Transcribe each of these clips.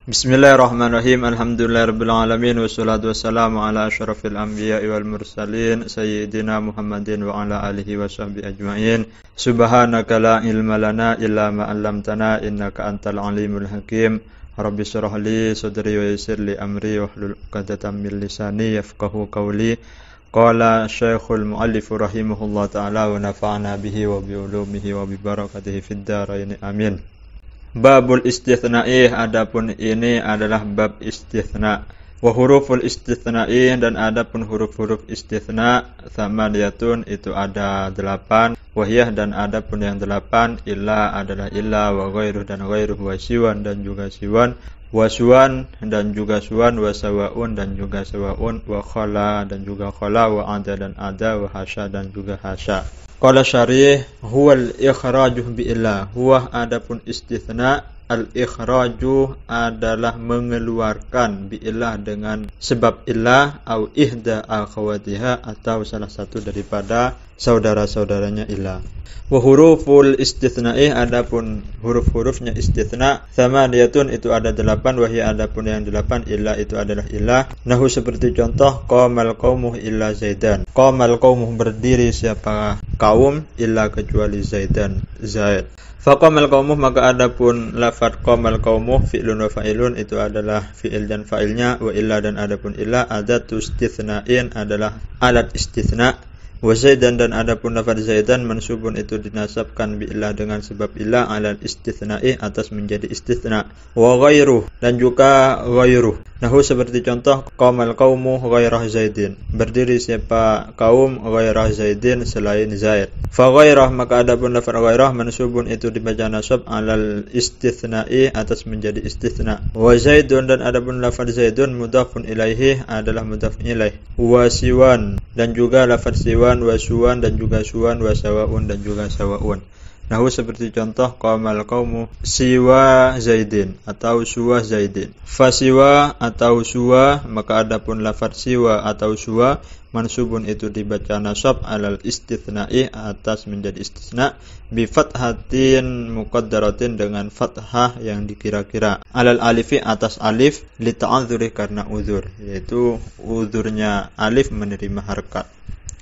Bismillahirrahmanirrahim. Alhamdulillahirabbil alamin wassalatu wassalamu ala asyrafil anbiya'i wal mursalin sayyidina Muhammadin wa ala alihi washabbihi ajmain. Subhanaka la ilma lana illa ma 'allamtana innaka antal alimul hakim. Rabbi shrah li sadri wa yassir li amri wahlul 'uqdatam min lisani yafqahu qawli. Qala Syekhul Muallif rahimahullah taala wa nafa'ana bihi wa bi ulumihi wa bi barakatihi fid dharain amin. Babul istithna'i, adapun ini adalah bab istithna. Wa huruful istithna'i, dan adapun huruf-huruf istithna, tsamaniyatun, itu ada 8. Wahiyah, dan adapun yang 8, illa adalah illa, wa ghairuh dan ghairuh, wa siwan dan juga siwan, wa suwan dan juga suwan, wa sawaun dan juga sawaun, wa khala dan juga khala, wa ada dan ada, wa hasya dan juga hasya. Qala syarih, huwal ikhraju bi illa. Huwa, adapun istithna, al-ikhraju adalah mengeluarkan bi illah dengan sebab illah, au ihda akhawatiha, atau salah satu daripada saudara-saudaranya illah. Wa huruful istithna'i, adapun huruf-hurufnya istithna, tsamaniyatun, itu ada 8. Wahia, adapun yang 8, illa itu adalah illah. Nahu, seperti contoh, qamal qaumuh illa zaidan. Qamal qaumuh, berdiri siapa kaum, illa kecuali zaidan, zaid. Faqamal qaumuh, maka adapun lafaz qamal qaumuh fi'lun wa fa'ilun, itu adalah fi'il dan fa'ilnya. Wa illa, dan adapun illa, adatu istithna'in, adalah alat istithna. Wa zaidan, dan adapun lafaz zaidan mansubun, itu dinasabkan bi illa dengan sebab illa, alal istithna'i, atas menjadi istithna. Wa ghairuh, dan juga ghairuh. Nahu, seperti contoh, qamal qaumu ghairah zaidin. Berdiri siapa kaum ghairah zaidin, selain zaid. Fa ghairah, maka adapun lafaz ghairah mansubun, itu dibaca nasab alal istithna'i, atas menjadi istithna. Wa zaidun, dan adapun lafaz zaidun mudhafun ilaihi, adalah mudhaf ilaih. Wa siwan, dan juga lafaz siwan, wa suwan dan juga suwan, wa sawaun dan juga sawaun. Nahu, seperti contoh, qamal qaumu siwa zaidin, atau suwa zaidin. Fa siwa atau suwa, maka adapun lafaz siwa atau suwa mansubun, itu dibaca nasab alal istithna'i, atas menjadi istisna, bi fathatin muqaddaratin, dengan fathah yang dikira-kira, alal alifi, atas alif, li ta'adzuri, karena uzur, yaitu uzurnya alif menerima harkat.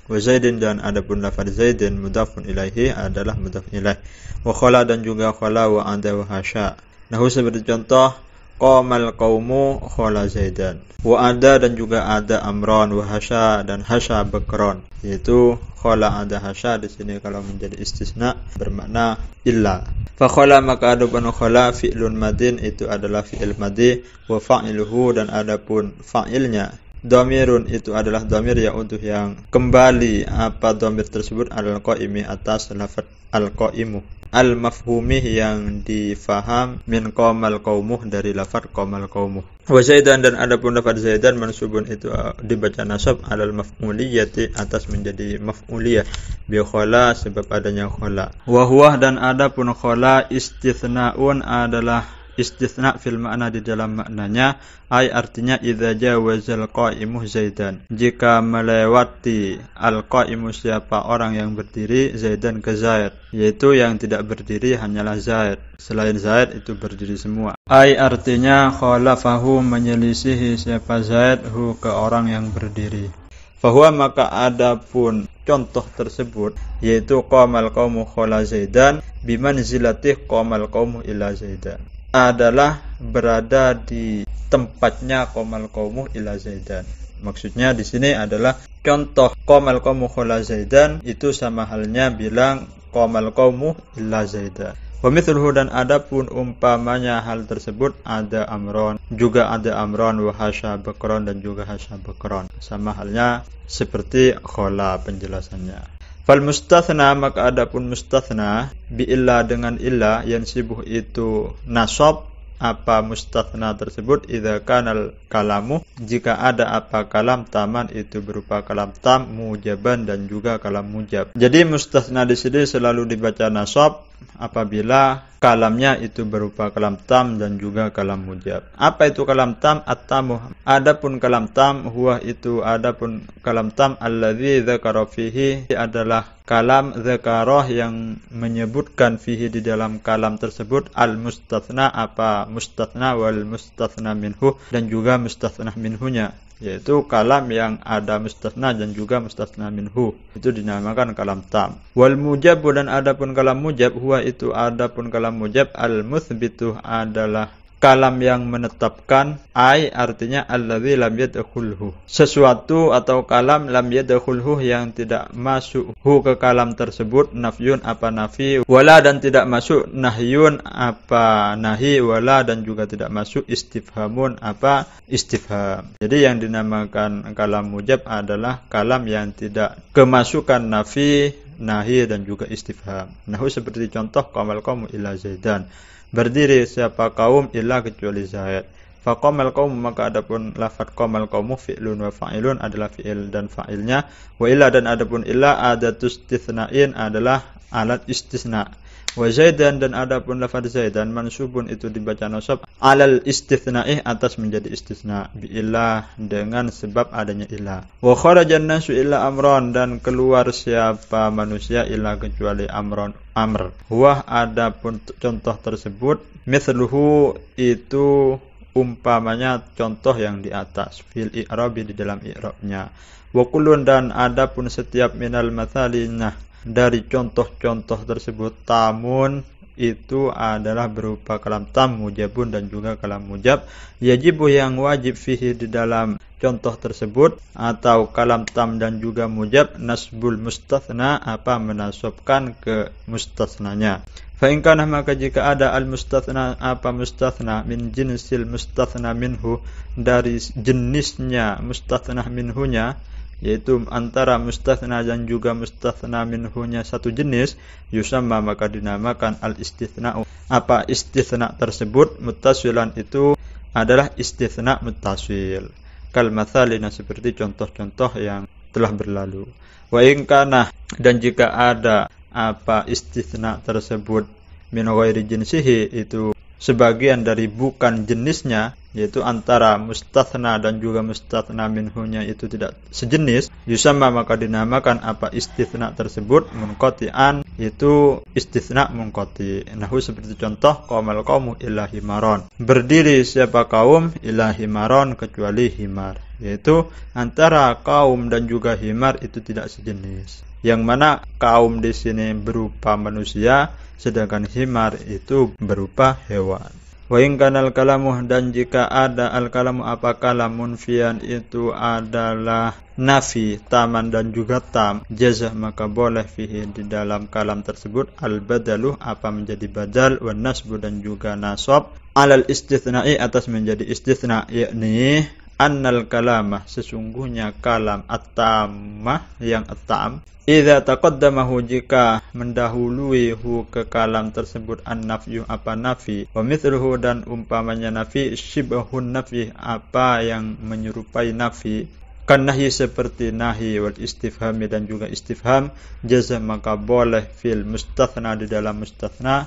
Wa zaidin, dan adapun lafaz zaidin mudhafun ilaihi, adalah mudhaf ilaih. Wa khala, dan juga khala, wa ada wa hasya. Nahu, seperti contoh, qamal qaumu khala zaidan. Wa ada, dan juga ada amron, wa hasya, dan hasya bakron, yaitu khala ada hasya. Di sini kalau menjadi istisna bermakna illa. Fa khala, maka adapun khala fi'lun madin, itu adalah fi'il madhi. Wa fa'iluhu, dan adapun fa'ilnya dhamirun, itu adalah dhamir ya, untuk yang kembali apa dhamir tersebut, al-qaimi, atas lafaz al-qaimu, al-mafhumi, yang difaham, min qamal qaumuh, dari lafaz qamal qaumuh. Wa zaidan, dan adapun lafaz zaidan mansubun, itu dibaca nasab alal maf'uliyati, atas menjadi maf'uliyah, bi khala, sebab adanya khala. Wa huwa, dan adapun khala istithnaun, adalah istithna fil makna, di dalam maknanya, ay, artinya idza jawazal qaimu zaidan, jika melewati al qaimu, siapa orang yang berdiri, zaidan ke zaid, yaitu yang tidak berdiri hanyalah zaid, selain zaid itu berdiri semua. Ay, artinya khalafahu, menyelisihi siapa zaid, hu, ke orang yang berdiri. Fahuwa, maka adapun contoh tersebut, yaitu qamal qaumu khala zaidan bimanzilatih qamal qaumu illa zaidan, adalah berada di tempatnya qamal qaumu illa zaidan. Maksudnya di sini adalah contoh qamal qaumu khala zaidan, itu sama halnya bilang qamal qaumu illa zaidan. Wa mithluhu, dan adapun umpamanya hal tersebut, ada amron, juga ada amron, wa hasya bakron, dan juga hasya bakron, sama halnya seperti khala penjelasannya. Fal mustathna, maka adapun mustathna bi illa, dengan illa, yansibuh, itu nasab apa mustathna tersebut, idza kanal kalamu, jika ada apa kalam, taman, itu berupa kalam tam, mujaban, dan juga kalam mujab. Jadi mustathna di sini selalu dibaca nasab apabila kalamnya itu berupa kalam tam dan juga kalam mujab. Apa itu kalam tam? At-tamu. Adapun kalam tam huwa itu adapun kalam tam alladzi dzakara fihi adalah kalam dzakarah yang menyebutkan fihi di dalam kalam tersebut al-mustatsna apa mustatsna wal mustatsna minhu dan juga mustatsna minhunya, yaitu kalam yang ada mustatsna dan juga mustatsna minhu, itu dinamakan kalam tam. Wal mujab dan adapun kalam mujab huwa itu adapun kalam mujab al mutsbitu adalah kalam yang menetapkan, ai artinya alladzi lam yadkhulhu, sesuatu atau kalam lam yadkhulhu yang tidak masuk hu ke kalam tersebut nafyun apa nafi, wala dan tidak masuk nahyun apa nahi, wala dan juga tidak masuk istifhamun apa istifham. Jadi yang dinamakan kalam mujab adalah kalam yang tidak kemasukan nafi, nahi dan juga istifham. Nahu seperti contoh qamal qaumu illa zaidan, berdiri siapa kaum illa kecuali Zaid. Faqamal qaum maka adapun lafaz qamal qaumu fi'lun wa fa'ilun adalah fi'il dan fa'ilnya. Wa illa dan adapun illa adatus istitsna'in adalah alat istisna. Wa Zaidan dan adapun lafaz Zaidan mansubun itu dibaca nasab alal istitsna'i atas menjadi istisna bi illa dengan sebab adanya illa. Wa kharajan nasu illa amron dan keluar siapa manusia illa kecuali amr. Huwa adapun contoh tersebut mithluhu itu umpamanya contoh yang di atas fil i'rabi di dalam i'rabnya. Wa kullun dan adapun setiap minal mathalinah dari contoh-contoh tersebut tamun itu adalah berupa kalam tam mujabun dan juga kalam mujab. Yajibu yang wajib fihi di dalam contoh tersebut atau kalam tam dan juga mujab nasbul mustatsna apa menasabkan ke mustatsnanya. Fa in kana maka jika ada al mustatsna apa mustatsna min jinsil mustatsna minhu dari jenisnya mustatsna minhunya, yaitu antara mustatsna dan juga mustatsna minhunya satu jenis, yusamma maka dinamakan al-istitsna apa istitsna tersebut muttasilan itu adalah istitsna muttasil. Kal mathalina seperti contoh-contoh yang telah berlalu. Wa in kana dan jika ada apa istitsna tersebut min ghairi jinsihi itu sebagian dari bukan jenisnya, yaitu antara mustatsna dan juga mustatsna minhunya itu tidak sejenis, yusamma maka dinamakan apa istitsna tersebut munqati'an itu istitsna munqati. Nahu seperti contoh qamal qaumu illa himaron, berdiri siapa kaum illa himaron kecuali himar, yaitu antara kaum dan juga himar itu tidak sejenis, yang mana kaum di sini berupa manusia sedangkan himar itu berupa hewan. Wa in kanal kalamu dan jika ada al kalamu apa kalamun fian itu adalah nafi taman dan juga tam jazah maka boleh fihi di dalam kalam tersebut al badalu apa menjadi badal wa nasbu dan juga nasab alal istitsna'i atas menjadi istitsna, yakni annal kalamah sesungguhnya kalam at-tammah yang at-tam idza taqaddamahu jika mendahului hu ke kalam tersebut an-nafyu apa nafi wa mithluhu dan umpamanya nafi syibhun nafi apa yang menyerupai nafi kan nahi seperti nahi wal istifhami dan juga istifham jazah maka boleh fil mustatsna di dalam mustatsna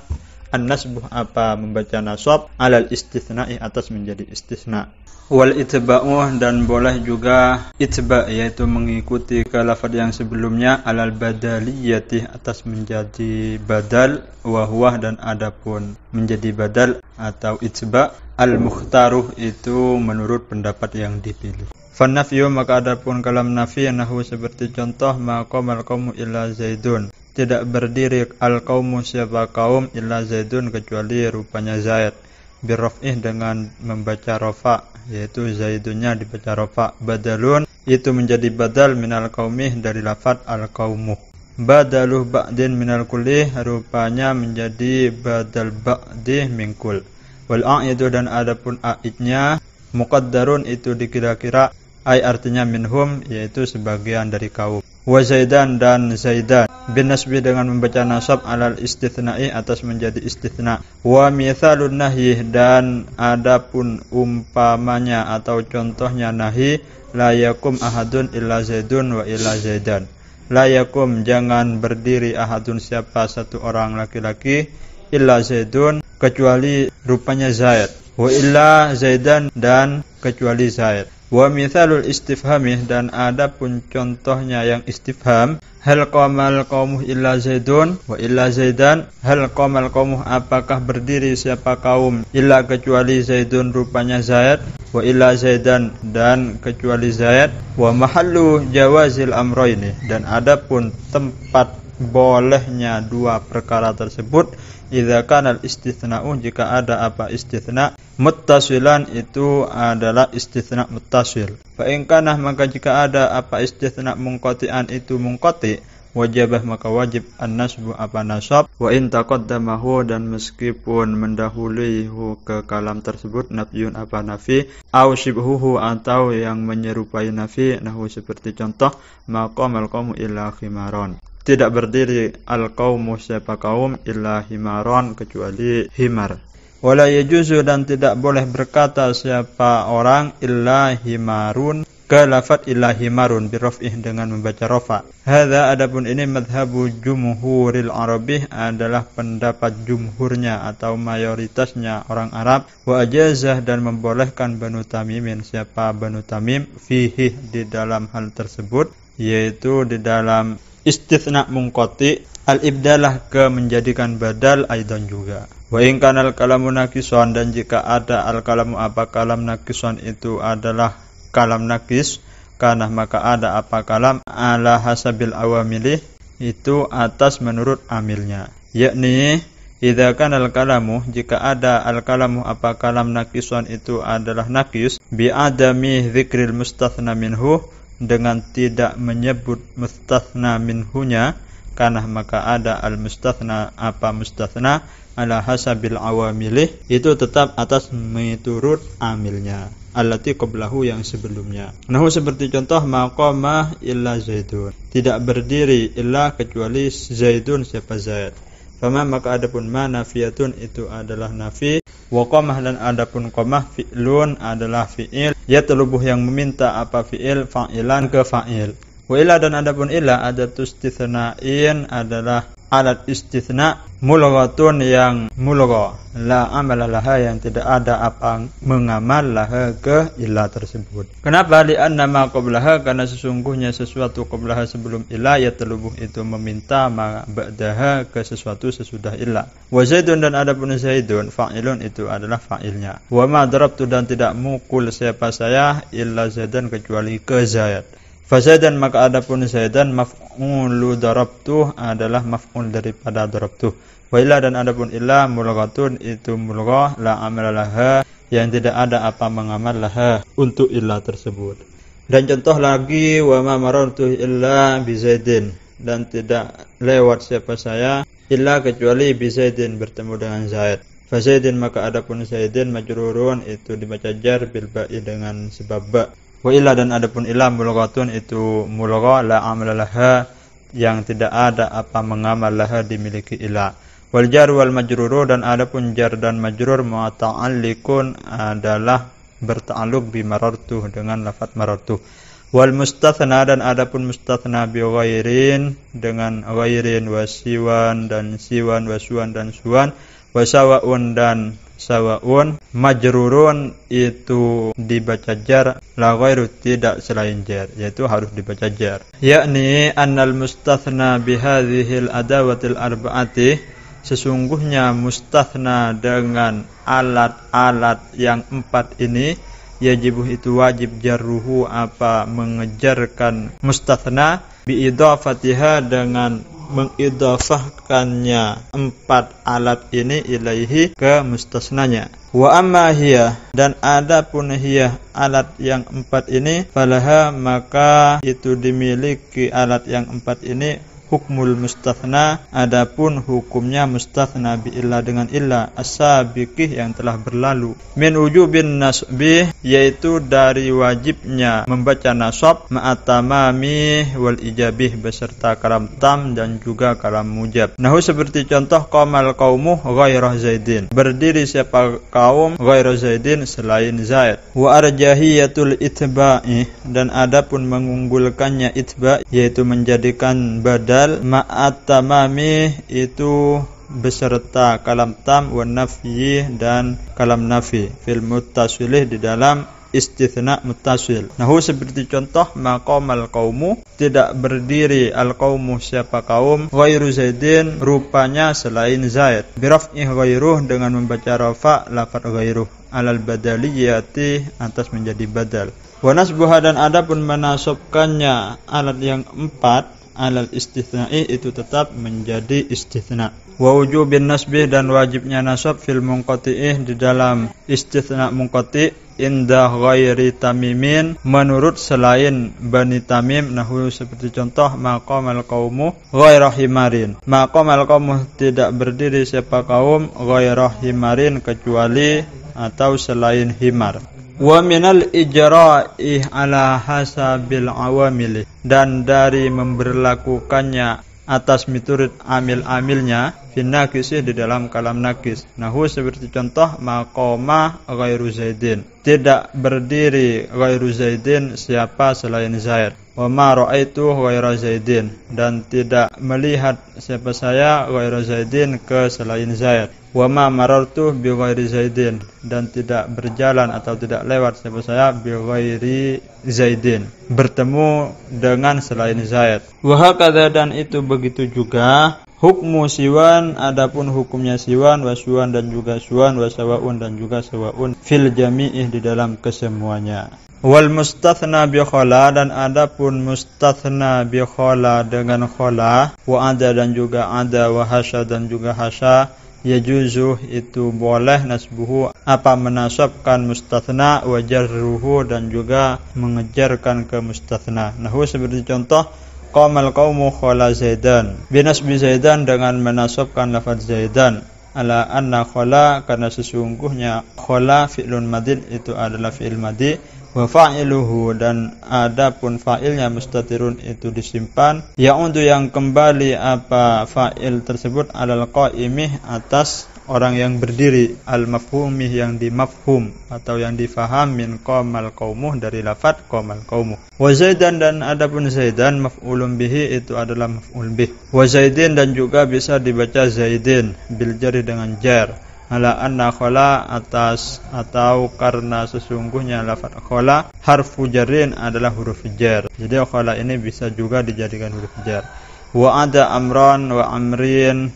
an-nasbuh apa membaca nasab alal istitsna'i atas menjadi istisna. Wal itba'u dan boleh juga itba' yaitu mengikuti ke lafaz yang sebelumnya alal badaliyati atas menjadi badal wa huwa dan adapun menjadi badal atau itba' al mukhtaruh itu menurut pendapat yang dipilih. Fan nafyu maka adapun kalam nafi nahu seperti contoh maqamal qaumu illa zaidun, tidak berdiri al qaumu siapa kaum illa zaidun kecuali rupanya Zaid, birraf'ih dengan membaca rafa yaitu zaidunnya dibaca rafa, badalun itu menjadi badal minal qaumih dari lafaz al qaumu, badaluh ba'din minal kulli rupanya menjadi badal ba'dih min kul. Wal a'idu dan adapun a'idnya muqaddarun itu dikira-kira ay artinya minhum yaitu sebagian dari kaum. Wa zaidan dan zaidan bin nasbi dengan membaca nasab alal istitsna'i atas menjadi istitsna. Wa mithalun nahyi dan adapun umpamanya atau contohnya nahi la yakum ahadun illa zaidun wa illa zaidan, la yakum jangan berdiri ahadun siapa satu orang laki-laki illa Zaidun kecuali rupanya Zaid, wa illa Zaidan dan kecuali Zaid. Wa mithalul istifhamih dan ada pun contohnya yang istifham, hal qamal qaumuh illa Zaidun wa illa Zaidan, hal qamal qaumuh apakah berdiri siapa kaum illa kecuali Zaidun rupanya Zaid, wa illa Zaidan dan kecuali Zaid. Wa mahallu jawazil amroini dan ada pun tempat bolehnya dua perkara tersebut, idza kana al-istithna'u jika ada apa istitsna, muttasilan itu adalah istitsna muttasil. Fa in kana maka jika ada apa istitsna munqati'an itu munqati, wajibah maka wajib an-nasbu apa nasab, wa in taqaddamahu dan meskipun mendahuluihu ke kalam tersebut nafyun apa nafi, au shibhuhu atau yang menyerupai nafi, nahu seperti contoh maqamal qaumu illa khimaron. Tidak berdiri al-qaumu siapa kaum illa himaron kecuali himar. Wala yajuzu dan tidak boleh berkata siapa orang illa himarun ke lafaz illa himarun biraf'ih dengan membaca rafa. Hadza adapun ini madhabu jumhuril arabih adalah pendapat jumhurnya atau mayoritasnya orang Arab. Wa ajazah dan membolehkan Banu Tamimin siapa Banu Tamim fihi di dalam hal tersebut, yaitu di dalam istitsna munqati al-ibdalah ke menjadikan badal aidan juga. Wa in kana al-kalamu naqisan dan jika ada al-kalamu apa kalam naqisan itu adalah kalam naqis, kana maka ada apa kalam ala hasabil awamilih itu atas menurut amilnya, yakni idza kana al-kalamu jika ada al-kalamu apa kalam naqisan itu adalah naqis bi adami dzikril mustatsna minhu dengan tidak menyebut mustatsna minhunya, karena maka ada al-mustatsna apa mustatsna ala hasabil awamilih itu tetap atas menurut amilnya allati qablahu yang sebelumnya. Nahu seperti contoh maqama illa Zaidun, tidak berdiri illa kecuali Zaidun siapa Zaid. Fama maka adapun ma nafiyatun itu adalah nafi, wa qamah dan adapun qamah fi'lun adalah fi'il, yatlubuh yang meminta apa fi'il fa'ilan ke fa'il. Wa illa dan adapun illa adatu istithna'in adalah alat istitsna mulghatun yang mulgha la amala laha yang tidak ada apa mengamal laha ke illa tersebut. Kenapa? Li anna ma qablaha karena sesungguhnya sesuatu qablaha sebelum illa yatlubuh itu meminta ma ba'daha ke sesuatu sesudah illa. Wa Zaidun dan adapun Zaidun fa'ilun itu adalah fa'ilnya. Wa ma darabtu dan tidak mukul siapa saya illa Zaidan kecuali ke Zaid. Fazaidan maka adapun Zaidan maf'ulu darabtu adalah maf'ul daripada darabtu. Wa illa dan adapun illa mulghatun itu mulghah la amala laha yang tidak ada apa mengamal laha untuk illa tersebut. Dan contoh lagi wa ma marartu illa bi Zaidin dan tidak lewat siapa saya illa kecuali bi Zaidin bertemu dengan Zaid. Fazaidin maka adapun Zaidin majrurun itu dibaca jar bil ba'i dengan sebab ba. Wa illa dan adapun illa mulghatun itu mulghah la amala laha yang tidak ada apa mengamal laha dimiliki illa. Wal jar wal majruru dan adapun jar dan majrur muta'alliqun adalah berta'alluq bi marartu dengan lafaz marartu. Wal mustatsna dan adapun mustatsna bi ghairin dengan ghairin wa siwan dan siwan wa suwan dan suwan wa sawaun dan sawaun majrurun itu dibaca jar la ghairu tidak selain jar, yaitu harus dibaca jar, yakni annal mustatsna bi hadhil adawatil arba'ati sesungguhnya mustatsna dengan alat-alat yang empat ini yajibu itu wajib jarruhu apa mengejarkan mustatsna bi idhafatiha dengan mengidhafahkannya empat alat ini ilaihi ke mustasnanya. Wa amma hiya dan adapun hiya alat yang empat ini falaha maka itu dimiliki alat yang empat ini hukmul mustathna, adapun hukumnya mustathna bi illa dengan illa as-sabiqih yang telah berlalu. Min wujubin nasbih, yaitu dari wajibnya membaca nasab ma'at tamami wal ijabih beserta kalam tam dan juga kalam mujab. Nahu seperti contoh qamal qaumu ghairah Zaidin, berdiri siapa kaum ghairah Zaidin selain Zaid. Wa arjahiyatul itba'i, dan adapun mengunggulkannya itba, yaitu menjadikan badal ma'at tamami, itu beserta kalam tam wa nafyi dan kalam nafi fil muttasilih di dalam istitsna muttasil. Nahu seperti contoh maqamal qaumu, tidak berdiri al qaumu siapa kaum ghairu Zaidin, rupanya selain Zaid. Biraf'i ghairuh, dengan membaca rafa lafaz ghairuh alal badaliyati, atas menjadi badal. Wa nasbuha, dan adapun menasabkannya alat yang 4 alal istitsna'i, itu tetap menjadi istitsna. Wa wujubin nasbih, dan wajibnya nasab fil munqati'ih di dalam istitsna munqati' inda ghairi tamimin, menurut selain Bani Tamim. Nahu seperti contoh maqamal qaumu ghairah himarin, maqamal qaumu tidak berdiri siapa kaum ghairah himarin, kecuali atau selain himar. Wa minal ijra'i ala hasabil awamili, dan dari memberlakukannya atas miturut amil-amilnya finnakisih di dalam kalam nakis. Nahu seperti contoh maqama ghairu Zaidin, tidak berdiri ghairu Zaidin siapa selain Zaid. Wa ma ra'aitu ghaira Zaidin, dan tidak melihat siapa saya ghairu Zaidin ke selain Zaid. Wa ma marartu bi ghairi Zaidin, dan tidak berjalan atau tidak lewat siapa saya bi ghairi Zaidin, bertemu dengan selain Zaid. Wa hakadha, dan itu begitu juga hukmu siwan, adapun hukumnya siwan, wa suwan dan juga suwan, wa sawaun dan juga sawaun fil jami'ih di dalam kesemuanya. Wal mustathna bi khala, dan adapun mustathna bi khala dengan khala, wa ada dan juga ada, wa hasya dan juga hasya, yajuzu itu boleh nasbuhu apa menasabkan mustathna, wa jarruhu dan juga mengejarkan ke mustathna. Nahu seperti contoh qamal qaumu khala Zaidan, binasbi Zaidan dengan menasabkan lafaz Zaidan, ala anna khala, karena sesungguhnya khala fi'lun madin, itu adalah fi'il madi, wa fa'iluhu, dan adapun fa'ilnya mustatirun, itu disimpan, ya'udu yang kembali apa fa'il tersebut alal qa'imih, atas orang yang berdiri, al mafhumih yang dimafhum atau yang difaham, min qamal qaumuh dari lafaz qamal qaumuh. Wa Zaidan, dan adapun Zaidan maf'ulun bihi, itu adalah maf'ul bih. Wa Zaidin, dan juga bisa dibaca Zaidin bil jari dengan jar, ala anna khala, atas atau karena sesungguhnya lafaz khala harfu jarrin adalah huruf jar, jadi khala ini bisa juga dijadikan huruf jar. Wa ada amran wa amrin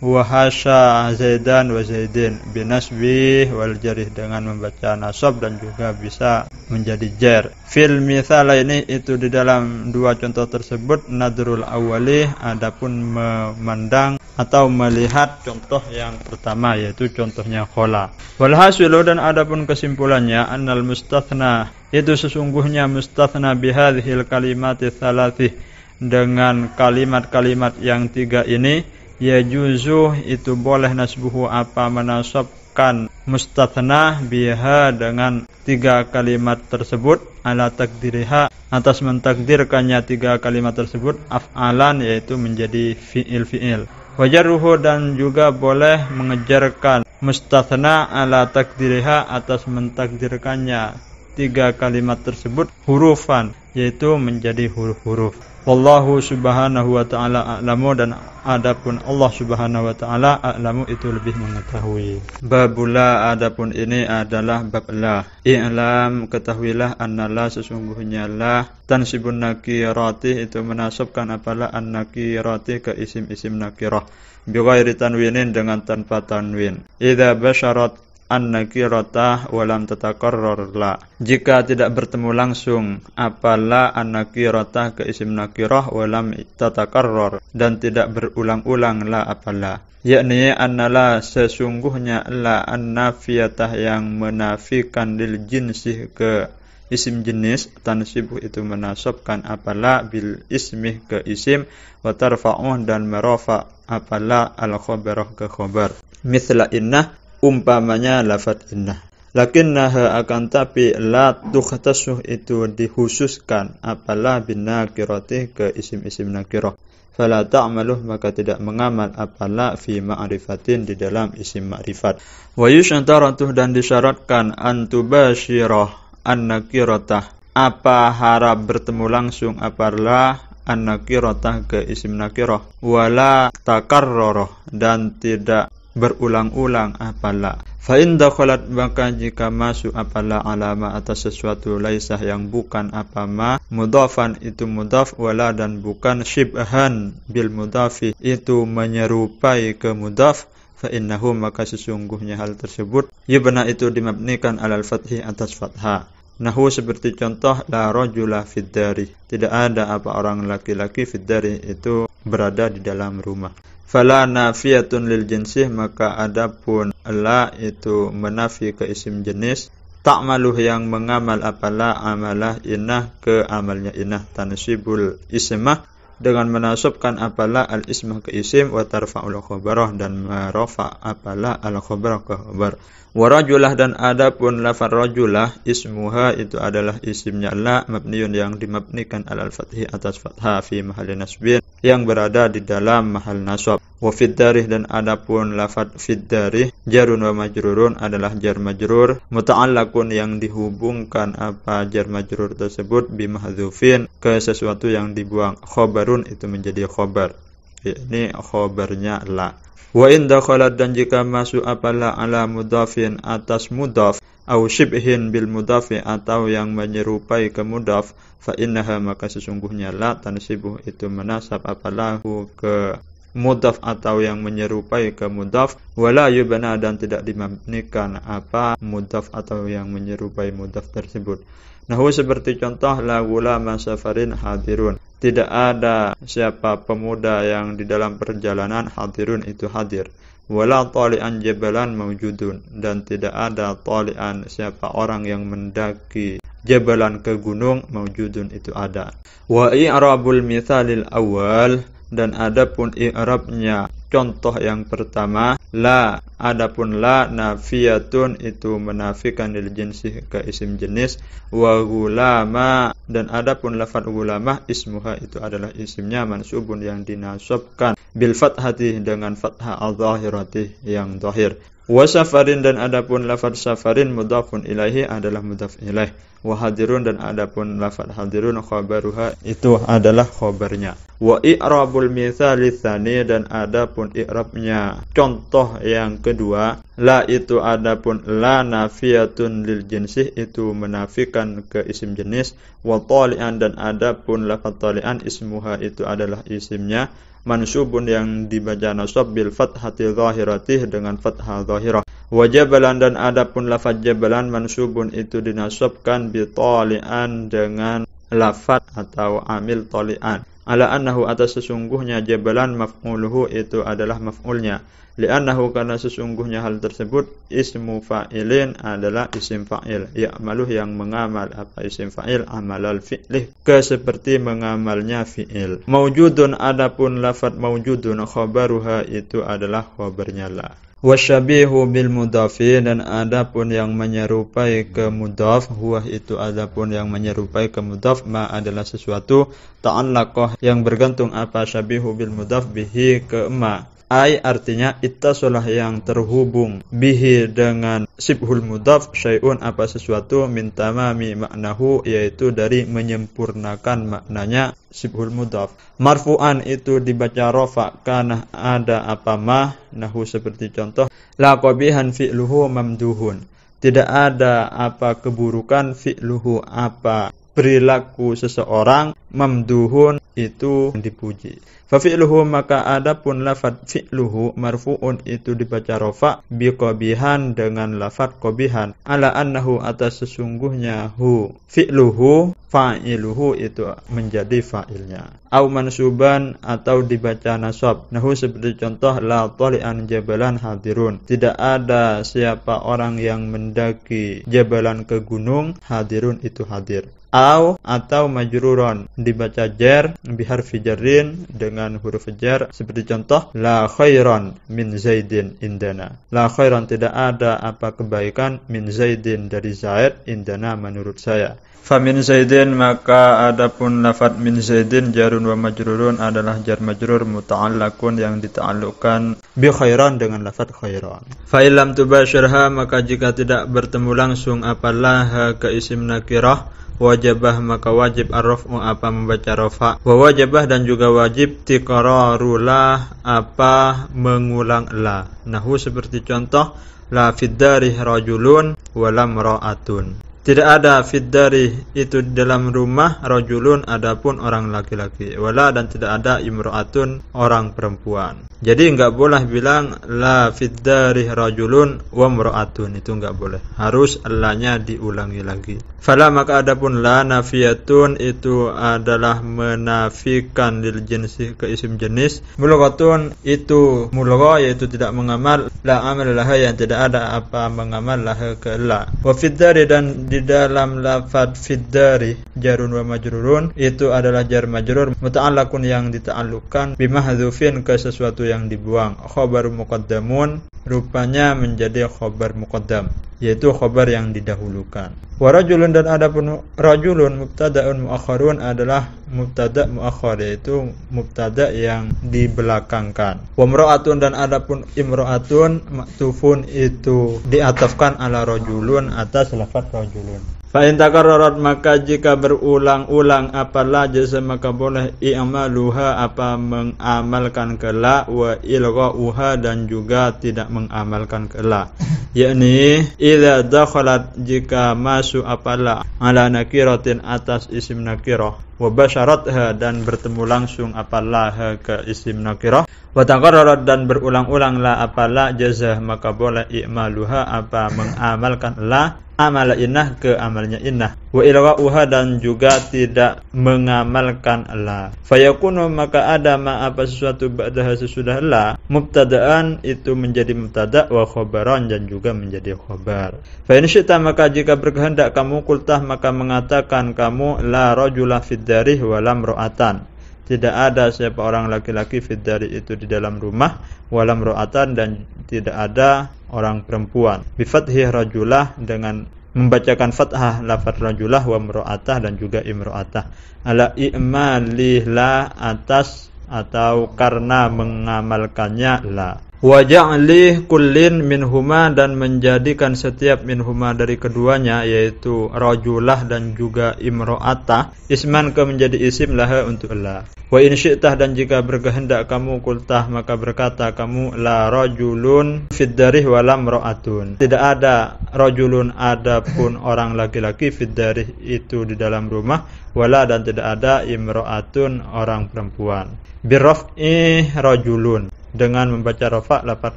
wa hasya Zaidan wa Zaidin binasbi wal jarih, dengan membaca nasab dan juga bisa menjadi jar. Fil mithal ini, itu di dalam dua contoh tersebut, nadrul awali, adapun memandang atau melihat contoh yang pertama, yaitu contohnya khala. Wal hasilu, dan adapun kesimpulannya, annal mustathna, itu sesungguhnya mustathna bihadhil kalimati thalathih, dengan kalimat-kalimat yang 3 ini, yajuzu itu boleh nasbuhu apa menasabkan mustathna biha dengan 3 kalimat tersebut, ala takdiriha, atas mentakdirkannya 3 kalimat tersebut, af'alan, yaitu menjadi fi'il-fi'il. Wajarruhu, dan juga boleh mengejarkan mustathna ala takdiriha, atas mentakdirkannya 3 kalimat tersebut, hurufan, yaitu menjadi huruf-huruf. Wallahu subhanahu wa ta'ala a'lamu, dan adapun Allah subhanahu wa ta'ala a'lamu, itu lebih mengetahui. Babula, adapun ini adalah bab la. I'lam, ketahuilah, annala, sesungguhnya la, tansibun nakirati, itu menasabkan apalah an nakirati ke isim-isim nakirah, bighairi tanwinin, dengan tanpa tanwin. Idza basyarat an-nakirata walam tatakarrar la, jika tidak bertemu langsung apalah an-nakirata ke isim nakirah, walam tatakarrar, dan tidak berulang-ulang la apalah, yakni annala, sesungguhnya la an-nafiyatah yang menafikan lil jinsi ke isim jenis, tansibuh itu menasabkan apala bil ismih ke isim, wa tarfa'uh dan merafa apala al khabarah ke khabar. Mithla innah, umpamanya lafad innah. Lakinnaha akan tapi la tukhtassuh itu dikhususkan apala bin nakirati ke isim-isim nakirah. Fala ta'maluh maka tidak mengamal apala fi ma'rifatin di dalam isim ma'rifat. Wa yushtaratuh dan disyaratkan antubashirah an-nakiratah apa harap bertemu langsung apala an-nakiratah ke isim nakirah wala takarrarah dan tidak berulang-ulang apala. Fa in dakhalat maka jika masuk apala alama atas sesuatu laisah yang bukan apa ma mudhafan itu mudhaf wala dan bukan syibhan bil mudhafi itu menyerupai ke mudhaf fa innahu maka sesungguhnya hal tersebut yubna itu dimabnikan alal fathi atas fathah. Nahu seperti contoh la rajula fid dari tidak ada apa orang laki-laki fid dari itu berada di dalam rumah. Fala nafiyatun lil jinsih maka adapun la itu menafi ke isim jenis ta'maluh yang mengamal apalah amalah innah ke amalnya innah tansibul ismah dengan menasabkan apalah al ismah ke isim wa tarfa'ul khabarah dan merafa apalah al khabarah ke khabar. Wa rajulah dan adapun lafaz rajulah ismuha itu adalah isimnya la mabniun yang dimabnikan alal fathi atas fathah fi mahalli nasbin yang berada di dalam mahal nasab. Wa fid darih dan adapun lafaz fid darih jarun wa majrurun adalah jar majrur muta'allaqun yang dihubungkan apa jar majrur tersebut bi mahdzufin ke sesuatu yang dibuang. Khabarun itu menjadi khabar. Ini khabarnya la. Wa in dakhalat dan jika masuk apalah ala mudhafin atas mudhaf au syibhin bil mudhafi atau yang menyerupai ke mudhaf fa innaha maka sesungguhnya la tansibuh itu menasab apalahu ke mudhaf atau yang menyerupai ke mudhaf wala yubna dan tidak dimabnikan apa mudhaf atau yang menyerupai mudhaf tersebut. Nahu seperti contoh la gulama safarin hadirun tidak ada siapa pemuda yang di dalam perjalanan hadirun itu hadir. Wala tali'an jabalan mawjudun dan tidak ada tali'an siapa orang yang mendaki jabalan ke gunung mawjudun itu ada. Wa i'rabul mithalil awal dan adapun i'rabnya contoh yang pertama la adapun la nafiyatun itu menafikan lil jinsi ke isim jenis wa gulama dan adapun lafaz gulama ismuha itu adalah isimnya mansubun yang dinasabkan bil fathati dengan fathah al-zahirati yang zahir. Wa safarin dan adapun lafaz safarin mudhafun ilaihi adalah mudhaf ilaih. Wa hadirun dan adapun lafaz hadirun khabaruha itu adalah khabarnya. Wa i'rabul mitsali tsani dan adapun i'rabnya contoh yang kedua la itu adapun la nafiyatun lil jinsi itu menafikan ke isim jenis wa tali'an dan adapun lafaz tali'an ismuha itu adalah isimnya mansubun yang dibaca nasab bil fathati zahirati dengan fathah zahirah. Wa jabalan dan adapun lafaz jabalan mansubun itu dinasabkan bi tali'an dengan lafaz atau amil tali'an. Ala annahu atas sesungguhnya jabalan maf'uluhu itu adalah maf'ulnya. Li'annahu karena sesungguhnya hal tersebut ismu fa'ilin adalah isim fa'il. Ya'maluh yang mengamal apa isim fa'il amalal fi'lih ke seperti mengamalnya fi'il. Mawjudun adapun lafaz mawjudun khabaruha itu adalah khabarnya la. Wasyabihu bil mudhafi dan adapun yang menyerupai ke mudhaf huwa itu adapun yang menyerupai ke mudhaf ma adalah sesuatu ta'allaqah yang bergantung apa syabihu bil mudhaf bihi ke ma ai artinya ittasalah yang terhubung bihi dengan sibhul mudhaf syai'un apa sesuatu min tamami maknahu yaitu dari menyempurnakan maknanya sibhul mudhaf. Marfu'an itu dibaca rafa karena ada apa ma nahu seperti contoh la qabihan fi'luhu mamduhun tidak ada apa keburukan fi'luhu apa perilaku seseorang mamduhun itu dipuji. Fa fi'luhu maka adapun lafaz fi'luhu marfu'un itu dibaca rafa bi qabihan dengan lafaz qabihan ala annahu atas sesungguhnya hu fi'luhu fa'iluhu itu menjadi fa'ilnya. Au mansuban atau dibaca nasab. Nahu seperti contoh la tali'an jabalan hadirun. Tidak ada siapa orang yang mendaki jabalan ke gunung, hadirun itu hadir. Atau majruron dibaca jar biharfi jarrin dengan huruf jar seperti contoh la khairan min zaidin indana. La khairan tidak ada apa kebaikan min zaidin dari Zaid indana menurut saya. Fa min zaidin maka adapun lafaz min zaidin jarun wa majrurun adalah jar majrur muta'allaqun yang dita'alluqkan bi khairan dengan lafaz khairan. Fa illam tubashirha maka jika tidak bertemu langsung apalah ke isim nakirah wajibah maka wajib ar-raf'u apa membaca rafa. Wa wajibah dan juga wajib tiqrarulah apa mengulang la. Nahu seperti contoh la fiddari rajulun wa lam ra'atun. Tidak ada fiddari itu di dalam rumah rajulun adapun orang laki-laki. Wala dan tidak ada imra'atun orang perempuan. Jadi enggak boleh bilang la fiddari rajulun wa imra'atun, itu enggak boleh. Harus allanya diulangi lagi. Fala maka adapun la nafiyatun itu adalah menafikan lil jinsi ke isim jenis. Mulghatun itu mulgha yaitu tidak mengamal, la amal laha yang tidak ada apa mengamal laha ke la. Wa fiddari dan di dalam lafaz fiddari jarun wa majrurun itu adalah jar majrur muta'allaqun yang dita'alluqkan bimahdhufin ke sesuatu yang dibuang. Khabar muqaddamun rupanya menjadi khabar muqaddam yaitu khabar yang didahulukan. Wa rajulun dan adapun rajulun mubtada'un muakharun adalah mubtada' muakhar yaitu mubtada' yang dibelakangkan. Wa imra'atun dan adapun imra'atun maktufun itu diatafkan ala rajulun atas lafaz rajulun. Fa in takarrarat maka jika berulang-ulang apalah jasa maka boleh i'maluha apa mengamalkan ke la wa ilgha'uha dan juga tidak mengamalkan ke la. Yakni idza dakhalat jika masuk apalah ala nakiratin atas isim nakirah wa basyaratha dan bertemu langsung apalah ke isim nakirah wa takarrarat dan berulang-ulang la apalah jazah maka boleh i'maluha apa mengamalkan la amala innah ke amalnya innah wa ilgha'uha dan juga tidak mengamalkan la. Fayakunu maka ada ma apa sesuatu ba'daha sesudah la mubtada'an itu menjadi mubtada' wa khabaran dan juga menjadi khabar. Fa in syi'ta maka jika berkehendak kamu kultah maka mengatakan kamu la rajula fid dari wa lam ra'atan. Tidak ada siapa orang laki-laki fid dari itu di dalam rumah walam ra'atan dan tidak ada orang perempuan. Bi fathhi rajulah dengan membacakan fathah lafaz rajulah wa imra'atah dan juga imra'atah. Ala i'malih la atas atau karena mengamalkannya la. Wa ja'li kullin minhuma dan menjadikan setiap minhuma dari keduanya yaitu rajulah dan juga imra'atah isman ke menjadi isim laha untuk la. Wa in syi'tah dan jika berkehendak kamu kultah maka berkata kamu la rajulun fid darih wa lam ra'atun. Tidak ada rajulun adapun orang laki-laki fid darih itu di dalam rumah wala dan tidak ada imra'atun orang perempuan. Birraf'i rajulun dengan membaca rafa' lafaz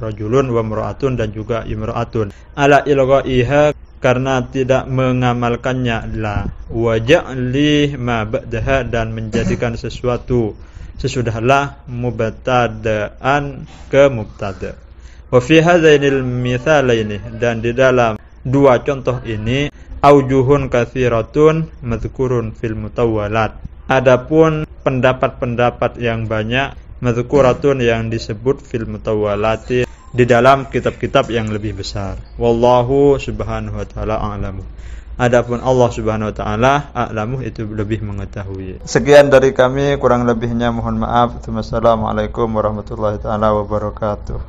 rajulun wa imra'atun dan juga imra'atun ala ilgha'iha karena tidak mengamalkannya la wa ja'li ma ba'daha dan menjadikan sesuatu sesudah la mubtada'an ke mubtada'. Wa fi hadzainil mithalaini dan di dalam dua contoh ini aujuhun katsiratun madhkurun fil mutawwalat. Adapun pendapat-pendapat yang banyak madhkuratun yang disebut fil mutawwalati di dalam kitab-kitab yang lebih besar. Wallahu subhanahu wa ta'ala a'lamu. Adapun Allah subhanahu wa ta'ala a'lamu itu lebih mengetahui. Sekian dari kami, kurang lebihnya mohon maaf. Wassalamualaikum warahmatullahi ta'ala wabarakatuh.